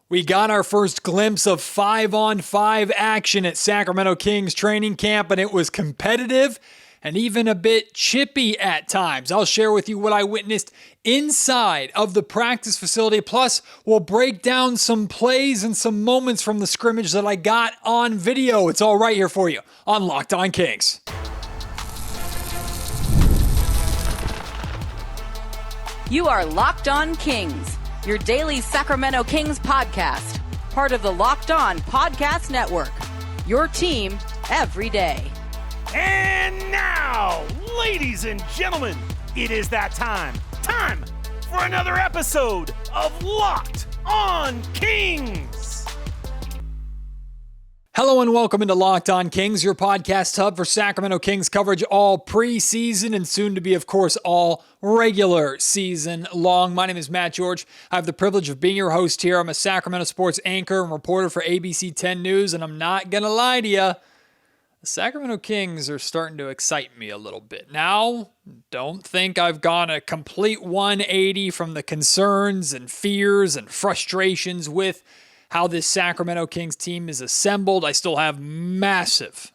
We got our first glimpse of 5-on-5 action at Sacramento Kings training camp, and it was competitive and even a bit chippy at times. I'll share with you what I witnessed inside of the practice facility. Plus, we'll break down some plays and some moments from the scrimmage that I got on video. It's all right here for you on Locked On Kings. You are Locked On Kings, your daily Sacramento Kings podcast, part of the Locked On Podcast Network, your team every day. And now, ladies and gentlemen, it is that time for another episode of Locked On Kings. Hello and welcome into Locked On Kings, your podcast hub for Sacramento Kings coverage all preseason and soon to be, of course, all regular season long. My name is Matt George. I have the privilege of being your host here. I'm a Sacramento sports anchor and reporter for ABC 10 News, and I'm not going to lie to you, the Sacramento Kings are starting to excite me a little bit. Now, don't think I've gone a complete 180 from the concerns and fears and frustrations with how this Sacramento Kings team is assembled. I still have massive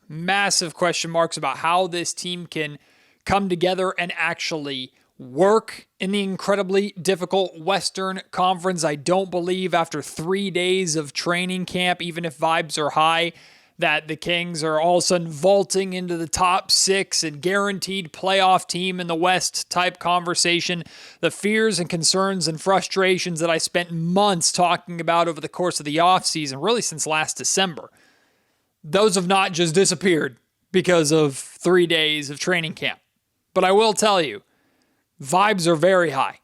question marks about how this team can come together and actually work in the incredibly difficult Western Conference. I don't believe after 3 days of training camp, even if vibes are high, that the Kings are all of a sudden vaulting into the top six and guaranteed playoff team in the West type conversation. The fears and concerns and frustrations that I spent months talking about over the course of the offseason, really since last December, those have not just disappeared because of 3 days of training camp. But I will tell you, vibes are very high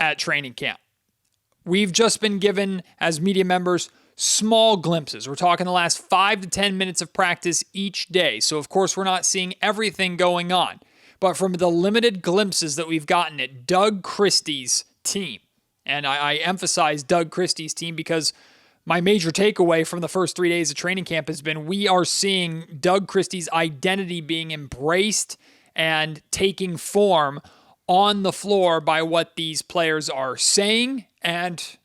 at training camp. We've just been given, as media members, small glimpses. We're talking the last 5 to 10 minutes of practice each day. So, of course, we're not seeing everything going on. But from the limited glimpses that we've gotten at Doug Christie's team, and I emphasize Doug Christie's team because my major takeaway from the first 3 days of training camp has been we are seeing Doug Christie's identity being embraced and taking form on the floor by what these players are saying and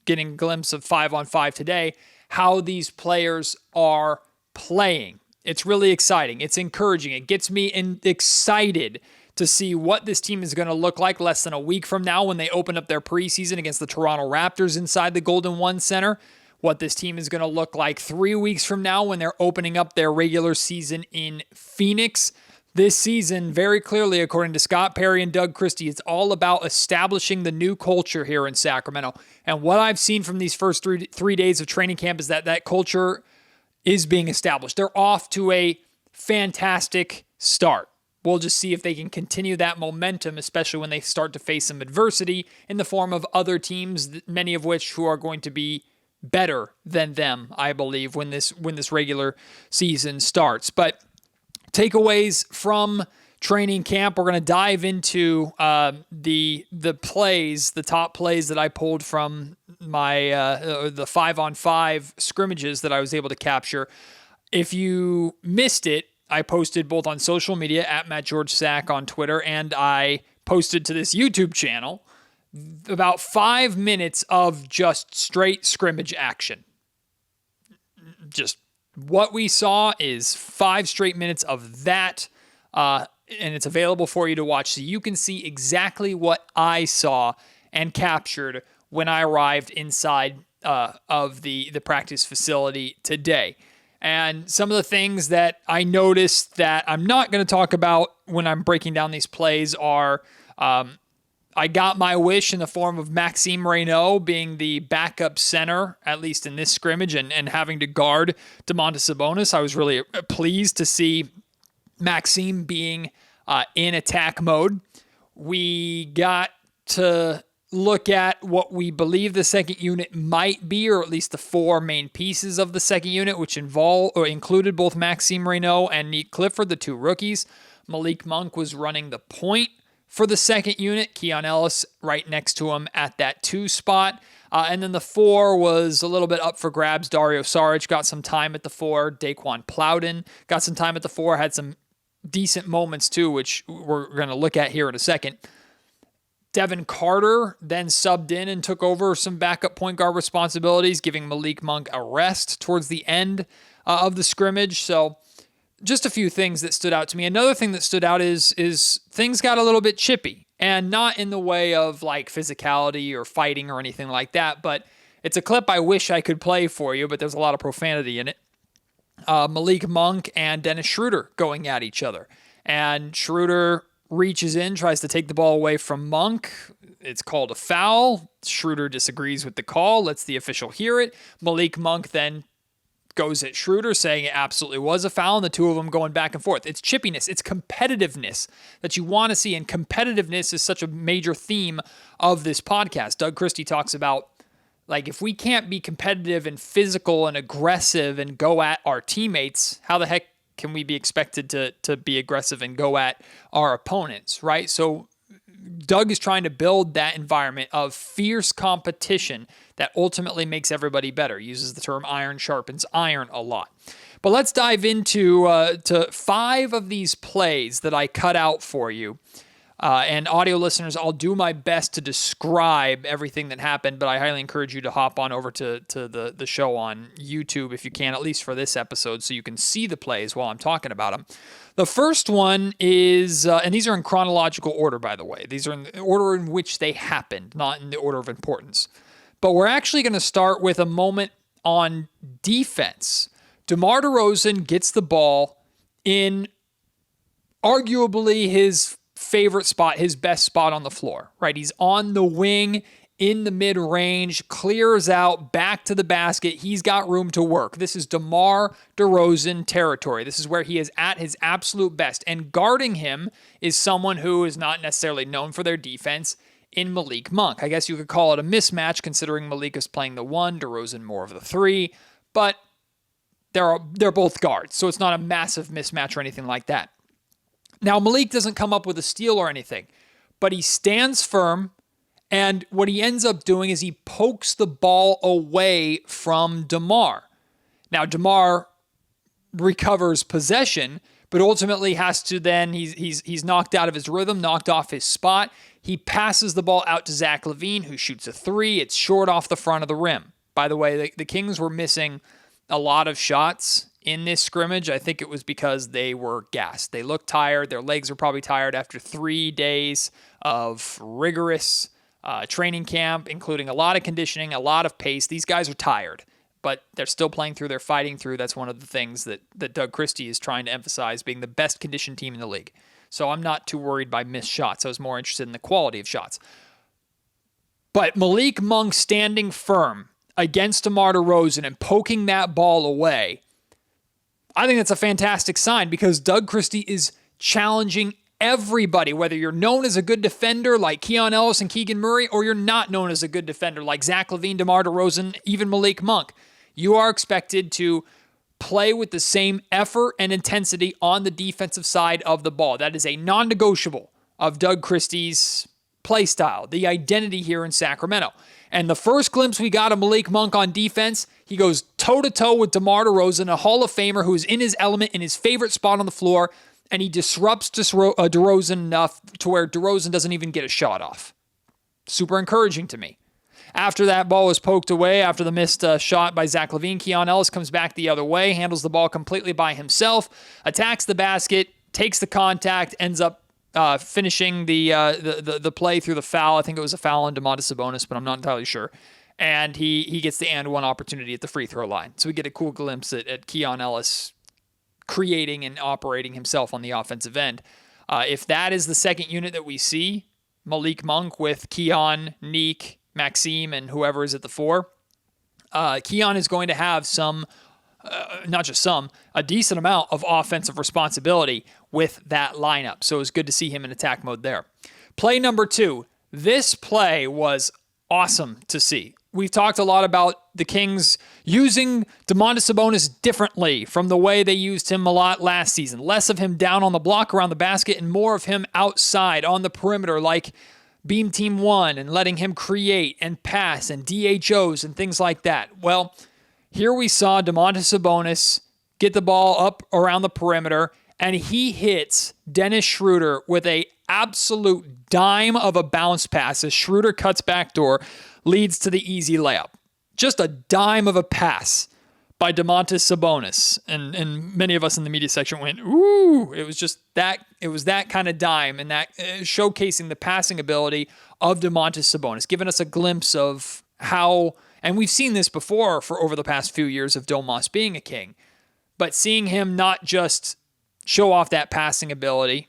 getting a glimpse of 5-on-5 today, how these players are playing. It's really exciting. It's encouraging. It gets me excited to see what this team is going to look like less than a week from now when they open up their preseason against the Toronto Raptors inside the Golden One Center, what this team is going to look like 3 weeks from now when they're opening up their regular season in Phoenix. This season, very clearly, according to Scott Perry and Doug Christie, it's all about establishing the new culture here in Sacramento. And what I've seen from these first three days of training camp is that culture is being established. They're off to a fantastic start. We'll just see if they can continue that momentum, especially when they start to face some adversity in the form of other teams, many of which who are going to be better than them, I believe, when this regular season starts. But takeaways from training camp, we're going to dive into the plays, the top plays that I pulled from my the 5-on-5 scrimmages that I was able to capture. If you missed it, I posted both on social media at Matt George Sack on Twitter, and I posted to this YouTube channel about 5 minutes of just straight scrimmage action. Just what we saw is 5 straight minutes of that, and it's available for you to watch so you can see exactly what I saw and captured when I arrived inside of the practice facility today. And some of the things that I noticed that I'm not going to talk about when I'm breaking down these plays are I got my wish in the form of Maxime Reynaud being the backup center, at least in this scrimmage, and having to guard Domantas Sabonis. I was really pleased to see Maxime being in attack mode. We got to look at what we believe the second unit might be, or at least the 4 main pieces of the second unit, which included both Maxime Reynaud and Nick Clifford, the 2 rookies. Malik Monk was running the point for the second unit, Keon Ellis right next to him at that 2 spot. And then the 4 was a little bit up for grabs. Dario Saric got some time at the 4. Daquan Plowden got some time at the 4, had some decent moments too, which we're going to look at here in a second. Devin Carter then subbed in and took over some backup point guard responsibilities, giving Malik Monk a rest towards the end of the scrimmage. So just a few things that stood out to me. Another thing that stood out is things got a little bit chippy, and not in the way of like physicality or fighting or anything like that, but it's a clip I wish I could play for you, but there's a lot of profanity in it. Malik Monk and Dennis Schroeder going at each other. And Schroeder reaches in, tries to take the ball away from Monk. It's called a foul. Schroeder disagrees with the call, lets the official hear it. Malik Monk then goes at Schroeder, saying it absolutely was a foul, and the two of them going back and forth. It's chippiness. It's competitiveness that you want to see, and competitiveness is such a major theme of this podcast. Doug Christie talks about, like, if we can't be competitive and physical and aggressive and go at our teammates, how the heck can we be expected to be aggressive and go at our opponents, right? So Doug is trying to build that environment of fierce competition that ultimately makes everybody better. Uses the term iron sharpens iron a lot. But let's dive into to 5 of these plays that I cut out for you. And audio listeners, I'll do my best to describe everything that happened, but I highly encourage you to hop on over to the show on YouTube if you can, at least for this episode, so you can see the plays while I'm talking about them. The first one is, and these are in chronological order, by the way. These are in the order in which they happened, not in the order of importance. But we're actually going to start with a moment on defense. DeMar DeRozan gets the ball in arguably his favorite spot, his best spot on the floor, right? He's on the wing in the mid-range, clears out, back to the basket. He's got room to work. This is DeMar DeRozan territory. This is where he is at his absolute best. And guarding him is someone who is not necessarily known for their defense in Malik Monk. I guess you could call it a mismatch, considering Malik is playing the 1, DeRozan more of the 3, but they're both guards, so it's not a massive mismatch or anything like that. Now, Malik doesn't come up with a steal or anything, but he stands firm, and what he ends up doing is he pokes the ball away from DeMar. Now, DeMar recovers possession, but ultimately has to then, he's knocked out of his rhythm, knocked off his spot. He passes the ball out to Zach LaVine, who shoots a 3. It's short off the front of the rim. By the way, the Kings were missing a lot of shots in this scrimmage. I think it was because they were gassed. They looked tired. Their legs were probably tired after 3 days of rigorous training camp, including a lot of conditioning, a lot of pace. These guys are tired, but they're still playing through. They're fighting through. That's one of the things that Doug Christie is trying to emphasize, being the best conditioned team in the league. So I'm not too worried by missed shots. I was more interested in the quality of shots. But Malik Monk standing firm against DeMar DeRozan and poking that ball away, I think that's a fantastic sign, because Doug Christie is challenging everybody, whether you're known as a good defender like Keon Ellis and Keegan Murray, or you're not known as a good defender like Zach LaVine, DeMar DeRozan, even Malik Monk. You are expected to play with the same effort and intensity on the defensive side of the ball. That is a non-negotiable of Doug Christie's play style, the identity here in Sacramento. And the first glimpse we got of Malik Monk on defense, he goes toe-to-toe with DeMar DeRozan, a Hall of Famer who is in his element, in his favorite spot on the floor, and he disrupts DeRozan enough to where DeRozan doesn't even get a shot off. Super encouraging to me. After that ball was poked away, after the missed shot by Zach LaVine, Keon Ellis comes back the other way, handles the ball completely by himself, attacks the basket, takes the contact, ends up finishing the play through the foul. I think it was a foul on Domantas Sabonis, but I'm not entirely sure. And he gets the and one opportunity at the free throw line. So we get a cool glimpse at Keon Ellis creating and operating himself on the offensive end. If that is the second unit that we see, Malik Monk with Keon, Neek, Maxime, and whoever is at the 4, Keon is going to have a decent amount of offensive responsibility with that lineup. So it was good to see him in attack mode there. Play number 2. This play was awesome to see. We've talked a lot about the Kings using Domantas Sabonis differently from the way they used him a lot last season. Less of him down on the block around the basket and more of him outside on the perimeter like Beam Team 1, and letting him create and pass and DHOs and things like that. Well, here we saw Domantas Sabonis get the ball up around the perimeter, and he hits Dennis Schroeder with a absolute dime of a bounce pass as Schroeder cuts backdoor, leads to the easy layup. Just a dime of a pass by Domantas Sabonis. And many of us in the media section went, ooh, it was that kind of dime, and that showcasing the passing ability of Domantas Sabonis, giving us a glimpse of how, and we've seen this before for over the past few years of Domas being a King, but seeing him not just show off that passing ability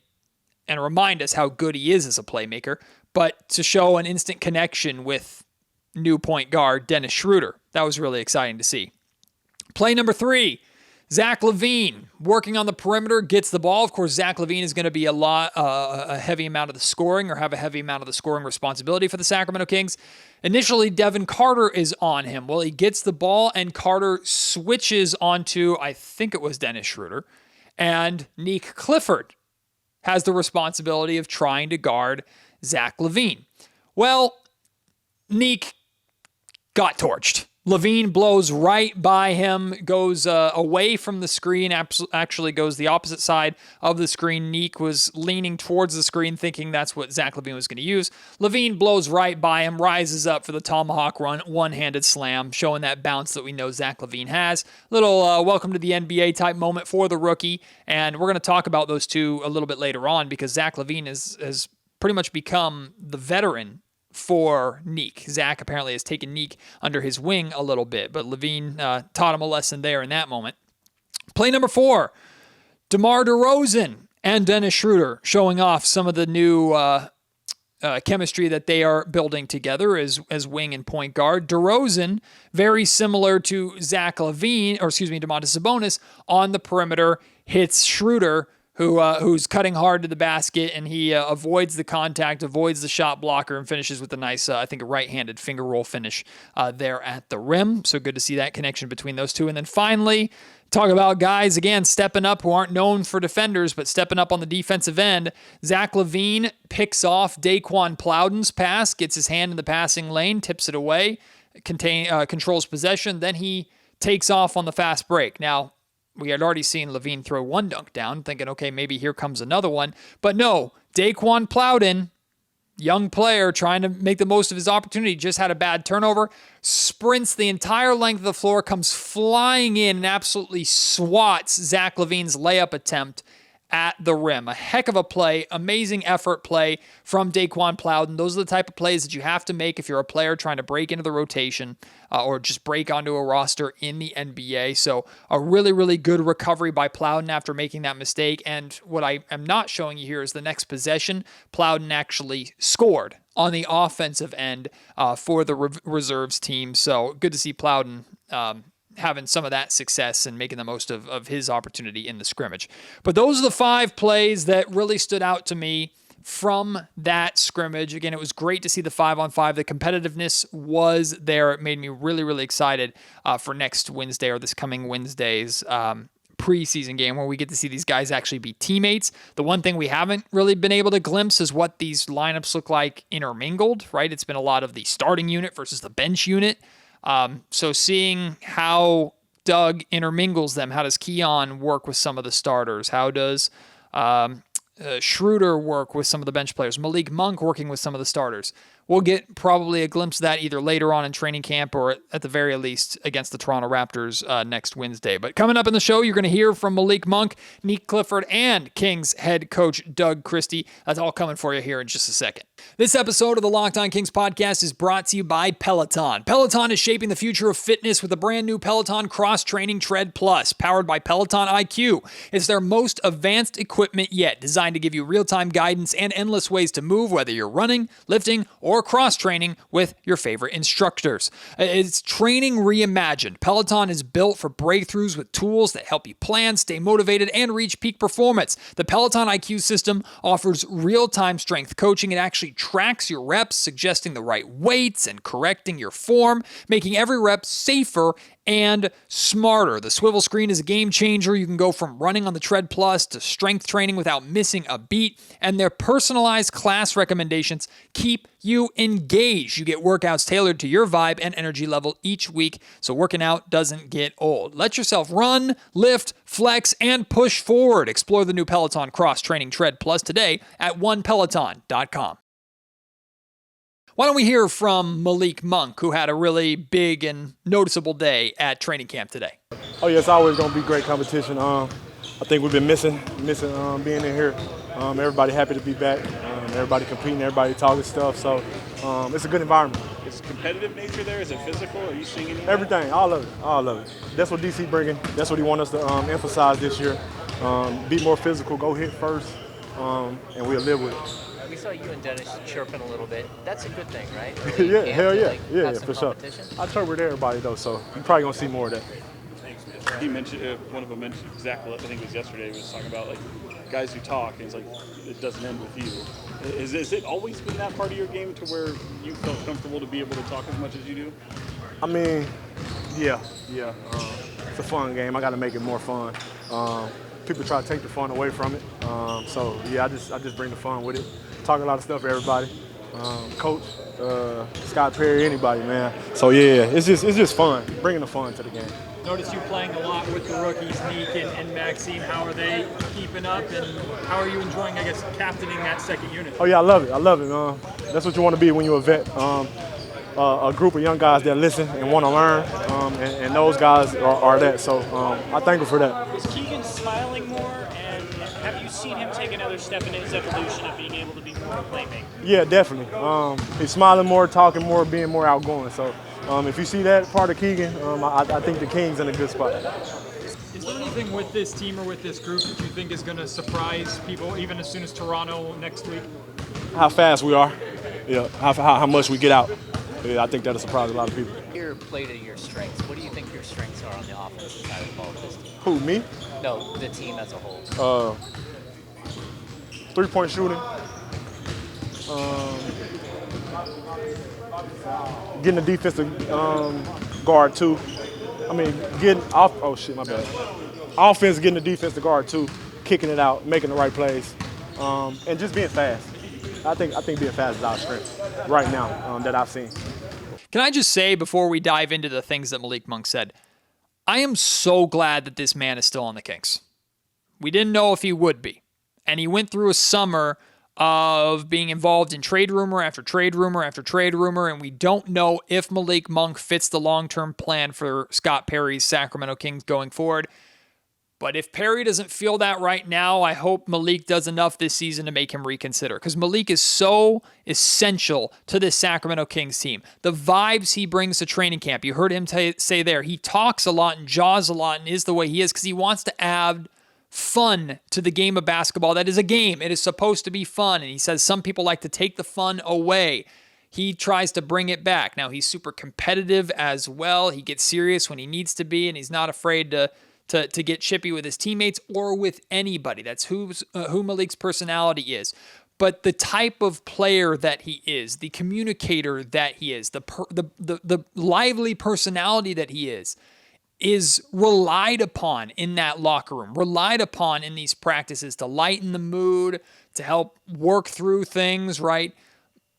and remind us how good he is as a playmaker, but to show an instant connection with new point guard Dennis Schroeder. That was really exciting to see. Play number 3, Zach LaVine working on the perimeter, gets the ball. Of course, Zach LaVine is going to be a heavy amount of the scoring, or have a heavy amount of the scoring responsibility for the Sacramento Kings. Initially, Devin Carter is on him. Well, he gets the ball, and Carter switches onto, I think it was Dennis Schroeder, and Nick Clifford has the responsibility of trying to guard Zach LaVine. Well, Nick got torched. LaVine blows right by him, goes away from the screen, actually goes the opposite side of the screen. Nick was leaning towards the screen, thinking that's what Zach LaVine was going to use. LaVine blows right by him, rises up for the tomahawk run, one-handed slam, showing that bounce that we know Zach LaVine has. Little welcome to the NBA type moment for the rookie, and we're going to talk about those two a little bit later on, because Zach LaVine has pretty much become the veteran for Nick. Zach apparently has taken Nick under his wing a little bit, but LaVine taught him a lesson there in that moment. Play number 4, DeMar DeRozan and Dennis Schroeder showing off some of the new chemistry that they are building together as wing and point guard. DeRozan, very similar to Zach LaVine, or excuse me, Domantas Sabonis on the perimeter, hits Schroeder, who's cutting hard to the basket, and he avoids the contact, avoids the shot blocker, and finishes with a nice, I think, a right-handed finger roll finish there at the rim. So good to see that connection between those two. And then finally, talk about guys, again, stepping up, who aren't known for defenders, but stepping up on the defensive end. Zach LaVine picks off Daquan Plowden's pass, gets his hand in the passing lane, tips it away, controls possession. Then he takes off on the fast break. Now, we had already seen LaVine throw one dunk down, thinking, okay, maybe here comes another one. But no, Daquan Plowden, young player trying to make the most of his opportunity, just had a bad turnover, sprints the entire length of the floor, comes flying in and absolutely swats Zach LaVine's layup attempt at the rim. A heck of a play, amazing effort play from Daquan Plowden. Those are the type of plays that you have to make if you're a player trying to break into the rotation or just break onto a roster in the NBA. So a really, really good recovery by Plowden after making that mistake. And what I am not showing you here is the next possession. Plowden actually scored on the offensive end for the reserves team. So good to see Plowden having some of that success and making the most of his opportunity in the scrimmage. But those are the 5 plays that really stood out to me from that scrimmage. Again, it was great to see the 5-on-5. The competitiveness was there. It made me really, really excited for next Wednesday, or this coming Wednesday's preseason game, where we get to see these guys actually be teammates. The one thing we haven't really been able to glimpse is what these lineups look like intermingled, right? It's been a lot of the starting unit versus the bench unit. So seeing how Doug intermingles them, how does Keon work with some of the starters? How does Schroeder work with some of the bench players? Malik Monk working with some of the starters? We'll get probably a glimpse of that either later on in training camp or at the very least against the Toronto Raptors next Wednesday. But coming up in the show, you're going to hear from Malik Monk, Nick Clifford, and Kings head coach Doug Christie. That's all coming for you here in just a second. This episode of the Locked On Kings podcast is brought to you by Peloton. Peloton is shaping the future of fitness with the brand new Peloton Cross Training Tread Plus, powered by Peloton IQ. It's their most advanced equipment yet, designed to give you real-time guidance and endless ways to move, whether you're running, lifting, or cross-training with your favorite instructors. It's training reimagined. Peloton is built for breakthroughs with tools that help you plan, stay motivated, and reach peak performance. The Peloton IQ system offers real-time strength coaching. It actually tracks your reps, suggesting the right weights and correcting your form, making every rep safer and smarter. The swivel screen is a game changer. You can go from running on the Tread Plus to strength training without missing a beat, and their personalized class recommendations keep you engage. You get workouts tailored to your vibe and energy level each week, so working out doesn't get old. Let yourself run, lift, flex, and push forward. Explore the new Peloton Cross Training Tread Plus today at onepeloton.com. Why don't we hear from Malik Monk, who had a really big and noticeable day at training camp today? Oh yeah, it's always going to be great competition. I think we've been missing being in here. Everybody happy to be back. Everybody competing, everybody talking stuff. So it's a good environment. Is competitive nature there? Is it physical? Are you seeing any? Everything, all of it. That's what DC bringing. That's what he wants us to emphasize this year. Be more physical, go hit first, and we'll live with it. We saw you and Dennis chirping a little bit. That's a good thing, right? Yeah, hell yeah. Yeah, For sure. I chirp with everybody though, so you're probably gonna see more of that. He mentioned, one of them mentioned, Zach, I think it was yesterday, was talking about like guys who talk, and it's like, it doesn't end with you. Is it always been that part of your game to where you felt comfortable to be able to talk as much as you do? I mean, yeah. It's a fun game. I got to make it more fun. People try to take the fun away from it. So yeah, I just bring the fun with it. Talk a lot of stuff to everybody. Coach, Scott Perry, anybody, man. So yeah, it's just fun. Bringing the fun to the game. Notice you playing a lot with the rookies, Nick and Maxime. How are they keeping up, and how are you enjoying, I guess, captaining that second unit? Oh yeah, I love it. That's what you want to be when you're a vet. A group of young guys that listen and want to learn, and those guys are that. So I thank them for that. Is Keegan smiling more, and have you seen him take another step in his evolution of being able to be more of a playmaker? Yeah, definitely. He's smiling more, talking more, being more outgoing. So if you see that part of Keegan, I think the Kings in a good spot. Is there anything with this team or with this group that you think is going to surprise people, even as soon as Toronto next week? How fast we are, yeah. How much we get out. Yeah, I think that'll surprise a lot of people. Your play to your strengths. What do you think your strengths are on the offensive side of the ball with this team? Who, me? No, the team as a whole. Three-point shooting. Getting the defensive guard too. I mean, getting off. Oh shit, my bad. Offense, getting the defensive guard too, kicking it out, making the right plays, and just being fast. I think being fast is our strength right now that I've seen. Can I just say, before we dive into the things that Malik Monk said, I am so glad that this man is still on the Kings. We didn't know if he would be. And he went through a summer of being involved in trade rumor after trade rumor after trade rumor, and we don't know if Malik Monk fits the long-term plan for Scott Perry's Sacramento Kings going forward. But if Perry doesn't feel that right now, I hope Malik does enough this season to make him reconsider, because Malik is so essential to this Sacramento Kings team. The vibes he brings to training camp, you heard him say there, he talks a lot and jaws a lot and is the way he is because he wants to add fun to the game of basketball. That is a game. It is supposed to be fun. And he says some people like to take the fun away. He tries to bring it back. Now, he's super competitive as well. He gets serious when he needs to be, and he's not afraid to get chippy with his teammates or with anybody. That's who Malik's personality is. But the type of player that he is, the communicator that he is, the lively personality that he is relied upon in that locker room, relied upon in these practices to lighten the mood, to help work through things, right?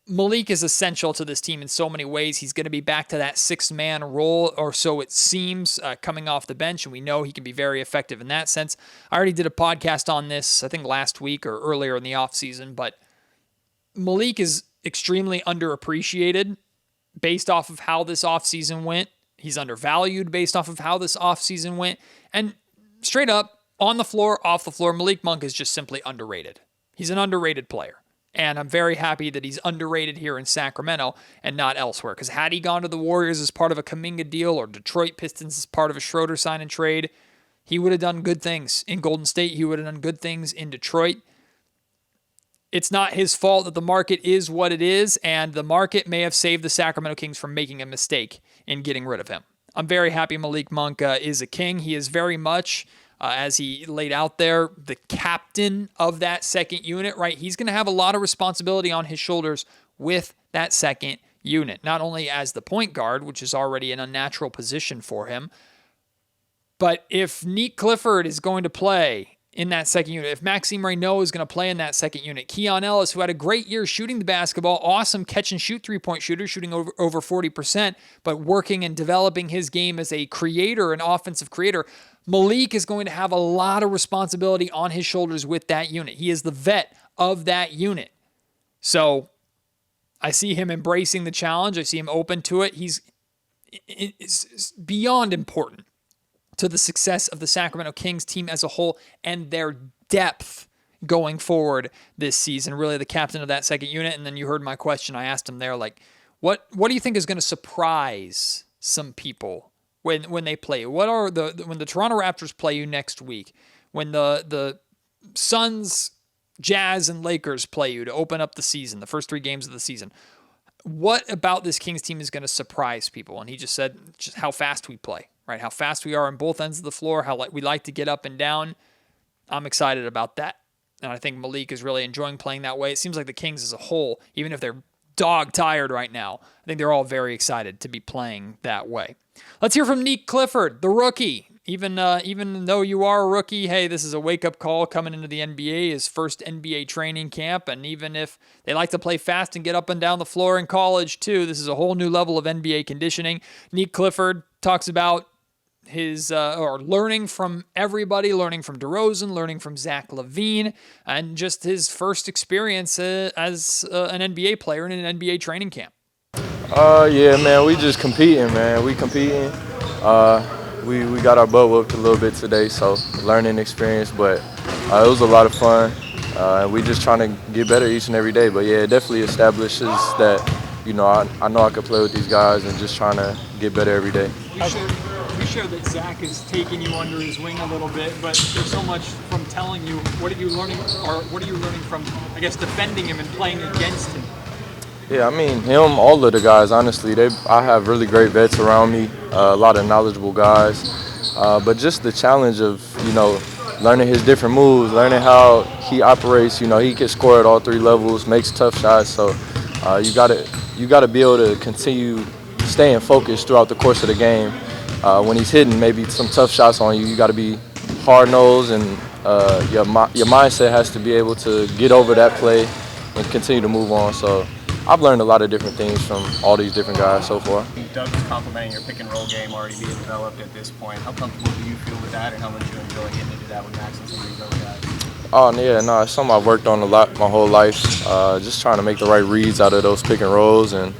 Malik is essential to this team in so many ways. He's going to be back to that six-man role, or so it seems, coming off the bench, and we know he can be very effective in that sense. I already did a podcast on this, I think last week or earlier in the offseason, but Malik is extremely underappreciated based off of how this offseason went. He's undervalued based off of how this offseason went. And straight up, on the floor, off the floor, Malik Monk is just simply underrated. He's an underrated player. And I'm very happy that he's underrated here in Sacramento and not elsewhere. Because had he gone to the Warriors as part of a Kuminga deal or Detroit Pistons as part of a Schroeder sign and trade, he would have done good things. In Golden State, he would have done good things in Detroit. It's not his fault that the market is what it is, and the market may have saved the Sacramento Kings from making a mistake in getting rid of him. I'm very happy Malik Monk is a King. He is very much, as he laid out there, the captain of that second unit, right? He's going to have a lot of responsibility on his shoulders with that second unit, not only as the point guard, which is already an unnatural position for him, but if Nick Clifford is going to play in that second unit. If Maxime Reynaud is going to play in that second unit, Keon Ellis, who had a great year shooting the basketball, awesome catch and shoot three-point shooter, shooting over 40%, but working and developing his game as a creator, an offensive creator. Malik is going to have a lot of responsibility on his shoulders with that unit. He is the vet of that unit. So I see him embracing the challenge. I see him open to it. It's beyond important to the success of the Sacramento Kings team as a whole and their depth going forward this season. Really the captain of that second unit. And then you heard my question. I asked him there, like, what do you think is going to surprise some people when they play? When the Toronto Raptors play you next week, when the Suns, Jazz, and Lakers play you to open up the season, the first 3 games of the season, what about this Kings team is going to surprise people? And he just said just how fast we play. Right, how fast we are on both ends of the floor, how we like to get up and down. I'm excited about that. And I think Malik is really enjoying playing that way. It seems like the Kings as a whole, even if they're dog tired right now, I think they're all very excited to be playing that way. Let's hear from Nick Clifford, the rookie. Even though you are a rookie, hey, this is a wake-up call coming into the NBA, his first NBA training camp. And even if they like to play fast and get up and down the floor in college too, this is a whole new level of NBA conditioning. Nick Clifford talks about his learning from everybody, learning from DeRozan, learning from Zach LaVine, and just his first experience as an NBA player in an NBA training camp. Yeah, man, we just competing, man. We competing. We got our butt whooped a little bit today, so learning experience, but it was a lot of fun. We just trying to get better each and every day. But yeah, it definitely establishes that, I know I could play with these guys and just trying to get better every day. You shared that Zach is taking you under his wing a little bit, but there's so much from telling you. What are you learning from, I guess, defending him and playing against him? Yeah, I mean, all of the guys, honestly, I have really great vets around me, a lot of knowledgeable guys. But just the challenge of, learning his different moves, learning how he operates. He can score at all 3 levels, makes tough shots. So you gotta be able to continue staying focused throughout the course of the game. When he's hitting maybe some tough shots on you, you got to be hard-nosed, and your mindset has to be able to get over that play and continue to move on. So I've learned a lot of different things from all these different guys so far. Doug was complimenting your pick and roll game already being developed at this point. How comfortable do you feel with that, and how much you enjoy getting into that with Max and some of these other guys? Oh, yeah, no, it's something I've worked on a lot my whole life, just trying to make the right reads out of those pick and rolls, and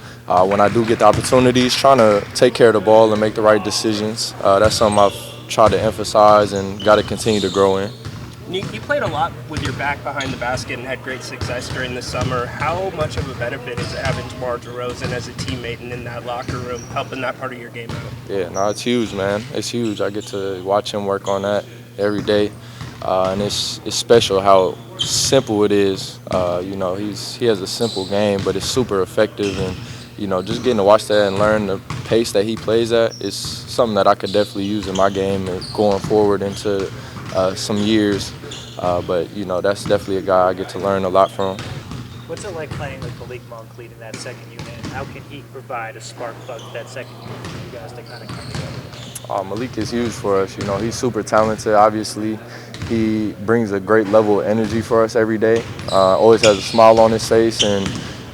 when I do get the opportunities, trying to take care of the ball and make the right decisions. That's something I've tried to emphasize and got to continue to grow in. You played a lot with your back behind the basket and had great success during the summer. How much of a benefit is it having DeMar DeRozan as a teammate and in that locker room, helping that part of your game out? Yeah, no, it's huge, man. It's huge. I get to watch him work on that every day. And it's special how simple it is. He has a simple game, but it's super effective. And just getting to watch that and learn the pace that he plays at is something that I could definitely use in my game and going forward into some years. But that's definitely a guy I get to learn a lot from. What's it like playing with Malik Monk leading that second unit? And how can he provide a spark plug to that second unit for you guys to kind of come together? Malik is huge for us. He's super talented. Obviously, he brings a great level of energy for us every day. Always has a smile on his face and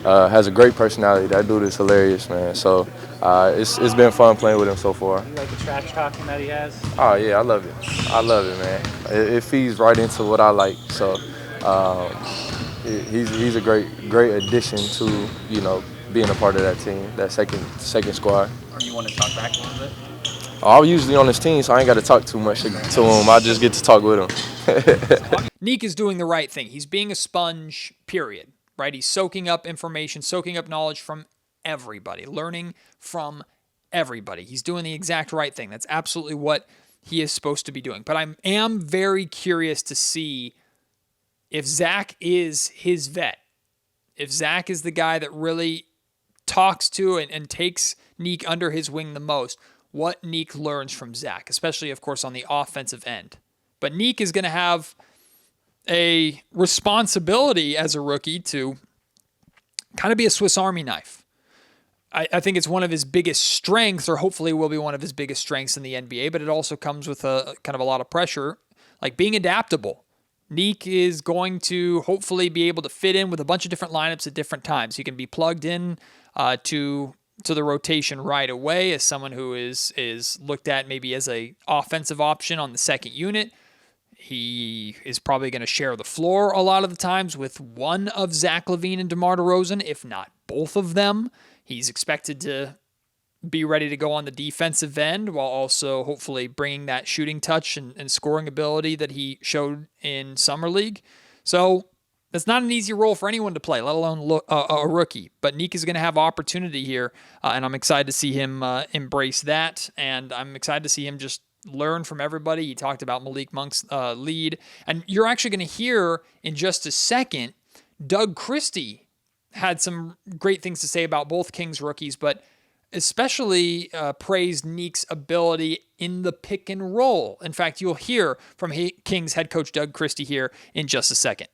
has a great personality. That dude is hilarious, man. So it's been fun playing with him so far. You like the trash talking that he has? Oh, yeah, I love it. I love it, man. It feeds right into what I like. So he's a great addition to, being a part of that team, that second squad. Or you want to talk back a little bit? I'm usually on his team, so I ain't got to talk too much to him. I just get to talk with him. Nick is doing the right thing. He's being a sponge, period. Right? He's soaking up information, soaking up knowledge from everybody, learning from everybody. He's doing the exact right thing. That's absolutely what he is supposed to be doing. But I am very curious to see if Zach is his vet, if Zach is the guy that really talks to and takes Nick under his wing the most, what Nick learns from Zach, especially, of course, on the offensive end. But Nick is going to have a responsibility as a rookie to kind of be a Swiss Army knife. I think it's one of his biggest strengths, or hopefully will be one of his biggest strengths in the NBA, but it also comes with a kind of a lot of pressure, like being adaptable. Neek is going to hopefully be able to fit in with a bunch of different lineups at different times. He can be plugged in to the rotation right away as someone who is looked at maybe as a offensive option on the second unit. He is probably going to share the floor a lot of the times with one of Zach LaVine and DeMar DeRozan, if not both of them. He's expected to be ready to go on the defensive end while also hopefully bringing that shooting touch and scoring ability that he showed in Summer League. So that's not an easy role for anyone to play, let alone a rookie. But Neek is going to have opportunity here, and I'm excited to see him embrace that, and I'm excited to see him just learn from everybody. He talked about Malik Monk's lead, and you're actually going to hear in just a second, Doug Christie had some great things to say about both Kings rookies, but especially praised Neek's ability in the pick and roll. In fact, you'll hear from Kings head coach Doug Christie here in just a second.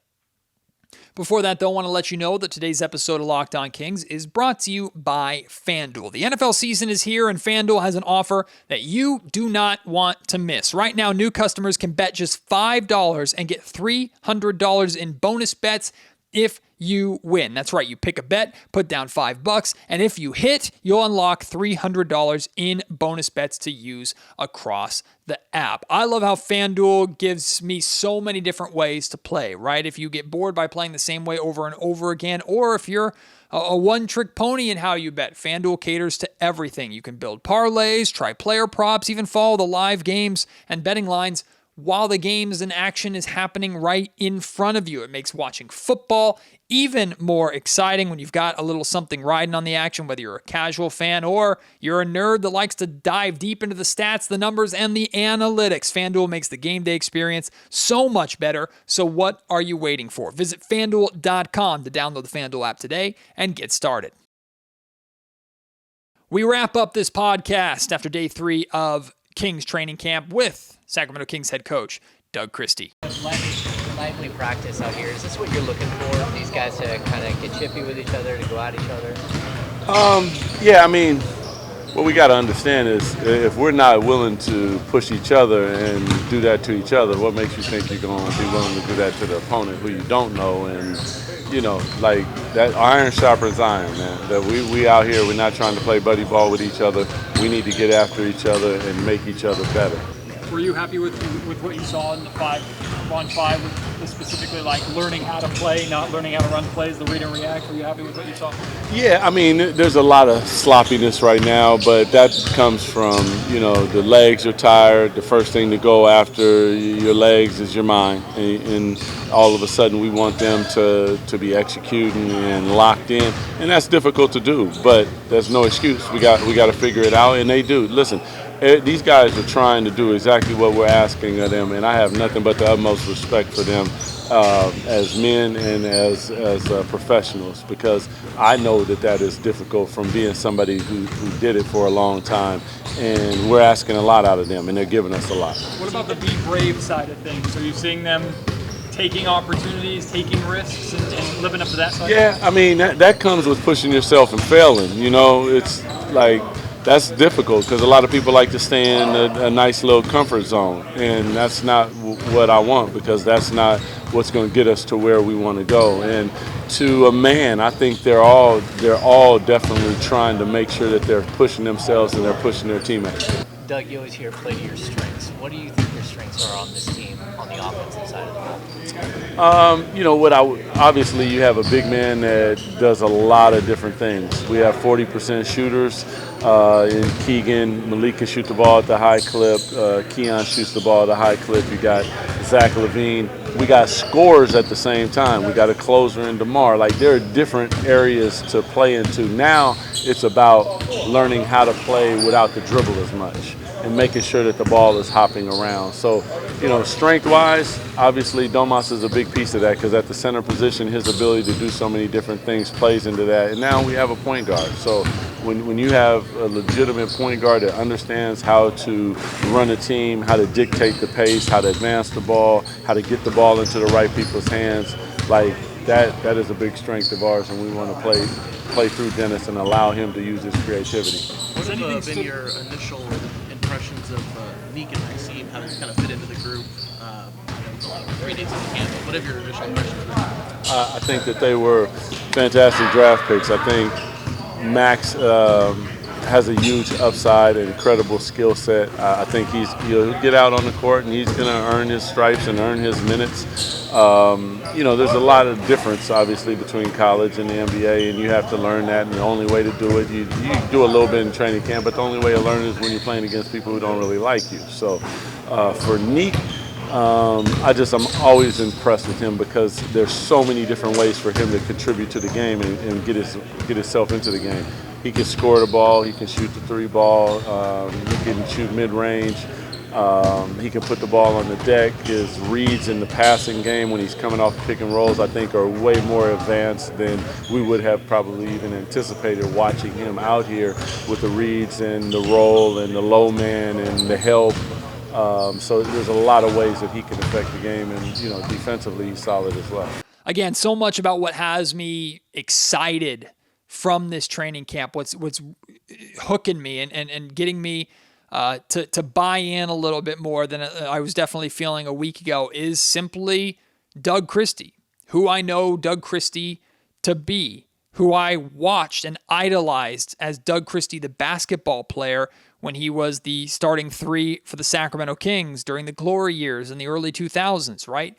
Before that, though, I want to let you know that today's episode of Locked On Kings is brought to you by FanDuel. The NFL season is here, and FanDuel has an offer that you do not want to miss. Right now, new customers can bet just $5 and get $300 in bonus bets if you win. That's right. You pick a bet, put down $5, and if you hit, you'll unlock $300 in bonus bets to use across the app. I love how FanDuel gives me so many different ways to play, right? If you get bored by playing the same way over and over again, or if you're a one-trick pony in how you bet, FanDuel caters to everything. You can build parlays, try player props, even follow the live games and betting lines while the games and action is happening right in front of you. It makes watching football even more exciting when you've got a little something riding on the action, whether you're a casual fan or you're a nerd that likes to dive deep into the stats, the numbers, and the analytics. FanDuel makes the game day experience so much better. So what are you waiting for? Visit FanDuel.com to download the FanDuel app today and get started. We wrap up this podcast after day 3 of Kings training camp with Sacramento Kings head coach Doug Christie. Lively practice out here. Is this what you're looking for? These guys to kind of get chippy with each other, to go at each other? Yeah, I mean, what we got to understand is if we're not willing to push each other and do that to each other, what makes you think you're going to be willing to do that to the opponent who you don't know? And, you know, like that iron sharpens iron, man. That we out here, we're not trying to play buddy ball with each other. We need to get after each other and make each other better. Were you happy with what you saw in the 5-on-5, specifically like learning how to play, not learning how to run plays, the read and react? Were you happy with what you saw? Yeah, I mean, there's a lot of sloppiness right now, but that comes from, you know, the legs are tired. The first thing to go after your legs is your mind. And all of a sudden we want them to be executing and locked in. And that's difficult to do, but there's no excuse. We got to figure it out, and they do. Listen, these guys are trying to do exactly what we're asking of them, and I have nothing but the utmost respect for them as men and as professionals, because I know that is difficult from being somebody who did it for a long time, and we're asking a lot out of them, and they're giving us a lot. What about the be brave side of things? Are you seeing them taking opportunities, taking risks, and living up to that side? Yeah, I mean, that comes with pushing yourself and failing. You know, it's like, that's difficult because a lot of people like to stay in a nice little comfort zone, and that's not what I want, because that's not what's going to get us to where we want to go. And to a man, I think they're all definitely trying to make sure that they're pushing themselves and they're pushing their teammates. Doug, you always hear play to your strengths. What do you think your strengths are on this team on the offensive side of the ball? You know what? Obviously, you have a big man that does a lot of different things. We have 40% shooters. In Keegan, Malik can shoot the ball at the high clip. Keon shoots the ball at a high clip. You got Zach LaVine. We got scorers at the same time. We got a closer in DeMar. Like, there are different areas to play into. Now it's about learning how to play without the dribble as much and making sure that the ball is hopping around. So, you know, strength-wise, obviously Domas is a big piece of that, because at the center position, his ability to do so many different things plays into that. And now we have a point guard. So when you have a legitimate point guard that understands how to run a team, how to dictate the pace, how to advance the ball, how to get the ball into the right people's hands, like that is a big strength of ours, and we want to play through Dennis and allow him to use his creativity. What have been your initial impressions of Neek and Maxime, how they kind of fit into the group? 3 days of camp. What have your initial impressions been? I think that they were fantastic draft picks. I think Max has a huge upside and incredible skill set. I think he'll get out on the court and he's going to earn his stripes and earn his minutes. There's a lot of difference, obviously, between college and the NBA, and you have to learn that. And the only way to do it, you do a little bit in training camp, but the only way to learn is when you're playing against people who don't really like you. So for Nick, I'm always impressed with him because there's so many different ways for him to contribute to the game and get himself into the game. He can score the ball, he can shoot the 3 ball, he can shoot mid-range, he can put the ball on the deck. His reads in the passing game when he's coming off pick and rolls, I think, are way more advanced than we would have probably even anticipated watching him out here with the reads and the roll and the low man and the help. So there's a lot of ways that he can affect the game, and defensively he's solid as well. Again, so much about what has me excited from this training camp, what's hooking me and getting me to buy in a little bit more than I was definitely feeling a week ago is simply Doug Christie, who I know Doug Christie to be, who I watched and idolized as Doug Christie, the basketball player, when he was the starting 3 for the Sacramento Kings during the glory years in the early 2000s, right?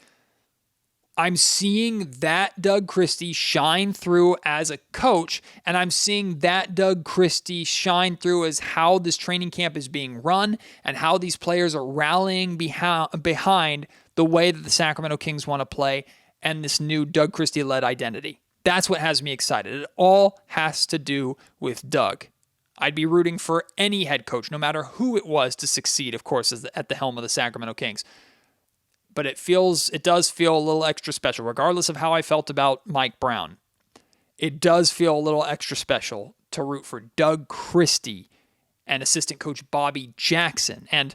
I'm seeing that Doug Christie shine through as a coach, and I'm seeing that Doug Christie shine through as how this training camp is being run and how these players are rallying behind the way that the Sacramento Kings want to play and this new Doug Christie-led identity. That's what has me excited. It all has to do with Doug. I'd be rooting for any head coach, no matter who it was, to succeed, of course, at the helm of the Sacramento Kings. But it does feel a little extra special, regardless of how I felt about Mike Brown. It does feel a little extra special to root for Doug Christie and assistant coach Bobby Jackson and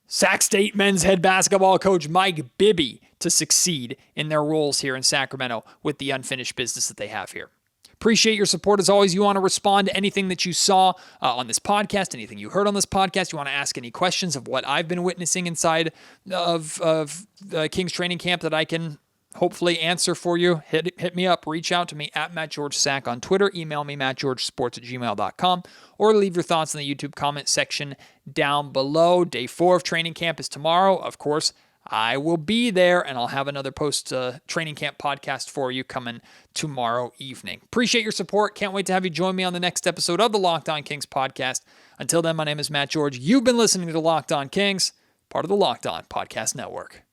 Sac State men's head basketball coach Mike Bibby to succeed in their roles here in Sacramento with the unfinished business that they have here. Appreciate your support. As always, you want to respond to anything that you saw on this podcast, anything you heard on this podcast. You want to ask any questions of what I've been witnessing inside of Kings training camp that I can hopefully answer for you. Hit me up. Reach out to me at MattGeorgeSac on Twitter. Email me, mattgeorgesports@gmail.com, or leave your thoughts in the YouTube comment section down below. Day 4 of training camp is tomorrow. Of course, I will be there, and I'll have another post-training camp podcast for you coming tomorrow evening. Appreciate your support. Can't wait to have you join me on the next episode of the Locked On Kings podcast. Until then, my name is Matt George. You've been listening to the Locked On Kings, part of the Locked On Podcast Network.